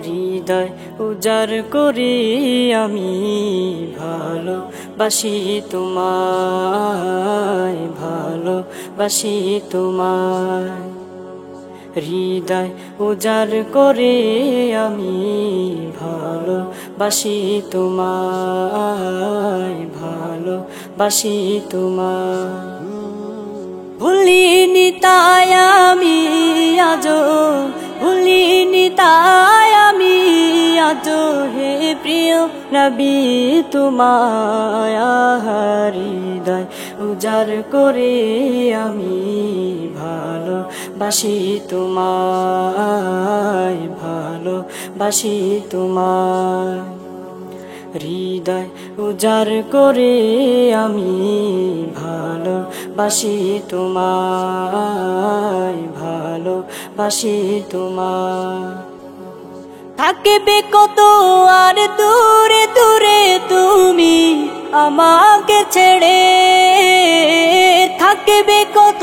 হৃদয় উজাড় করে আমি ভালোবাসি তোমায়, ভালোবাসি তোমায়। হৃদয় উজাড় করে আমি ভালোবাসি তোমায়, ভালোবাসি তোমায়। ভুলিনি তাই আমি আজো, ভুলিনি তাই আমি আজো হে প্রিয় নবী তোমায়। হৃদয় উজাড় করে আমি ভালোবাসি তোমায়, ভালোবাসি তোমায়। হৃদয় উজাড় করে আমি ভালোবাসি তোমায়, ভালোবাসি তোমায়। থাকবে কত আর দূরে দূরে তুমি আমাকে ছেড়ে, থাকবে কত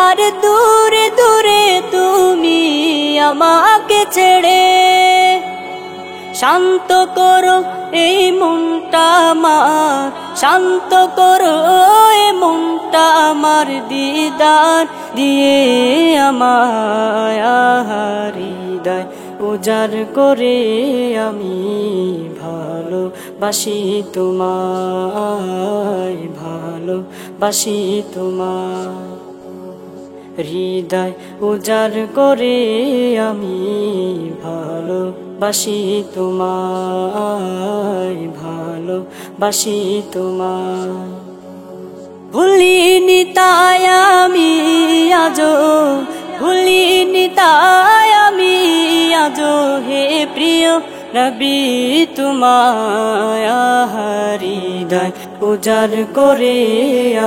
আর দূরে দূরে তুমি আমাকে ছেড়ে। শান্ত করো এই মনটা আমার, শান্ত করো এই মনটা আমার, দিদার দিয়ে আমায়। হৃদয় উজাড় করে আমি ভালোবাসি তোমায়, ভালোবাসি তোমায়। হৃদয় উজাড় করে আমি ভালোবাসি তোমায়, ভালোবাসি তোমায়। ভুলিনি তাই আমি আজো, ভুলিনি তাই আমি আজো হে প্রিয় নবী তোমায়। হৃদয় উজাড় করে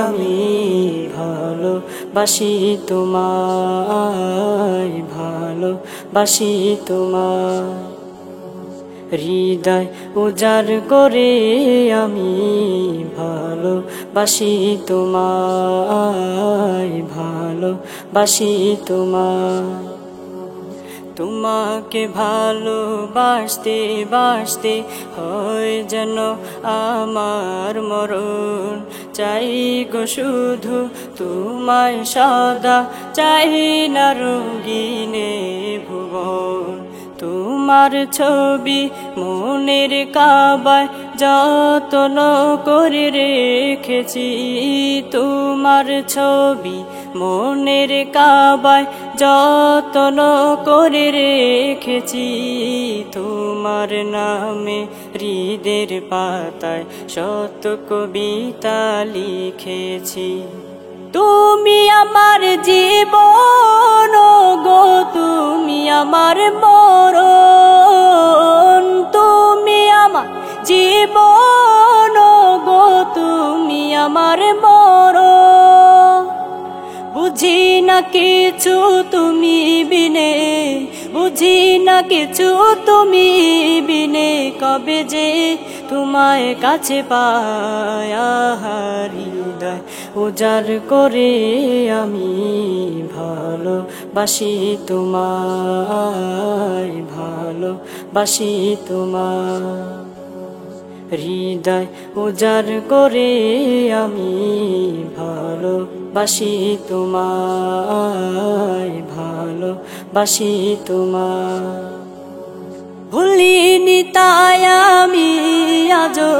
আমি ভালোবাসি তোমায়, ভালোবাসি তোমায়। হৃদয় উজাড় করে আমি ভালোবাসি তোমায়, ভালোবাসি তোমায়। তোমাকে ভালোবাসতে বাসতে হয় যেন আমার মরণ। চাই গো শুধু তোমায় সদা, চাই না রঙিনে ভুবন। তোমার ছবি মনের কাবায় যত্ন করে রেখেছি, তোমার ছবি মনের কাবায় যত্ন করে রেখেছি। তোমার নামে হৃদের পাতায় শত কবিতা লিখেছি। তুমি আমার জীবন গো, তুমি আমার মরণ। তুমি আমার জীবন গো, তুমি আমার মরণ। বুঝি না কিছু তুমি বিনে, বুঝি না কিছু তুমি বিনে, কবে যে তোমায় কাছে পাই। হৃদয় উজাড় করে আমি ভালোবাসি তোমায়, ভালোবাসি তোমায়। হৃদয় উজাড় করে আমি ভালোবাসি তোমায়, ভালোবাসি তোমায়। ভুলিনি তাই আমি আজো,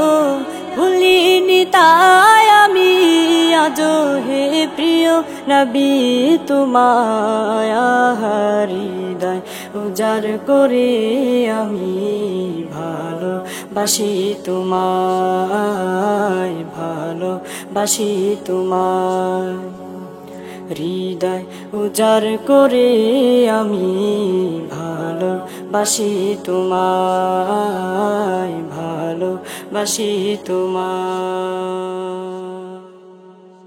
ভুলিনি তাই আমি আজো হে প্রিয় নবী তোমায়। হৃদয় উজাড় করে আমি ভালোবাসি তোমায়, ভালোবাসি তোমায়। হৃদয় উজাড় করে আমি ভালোবাসি তোমায়, ভালোবাসি তোমায়।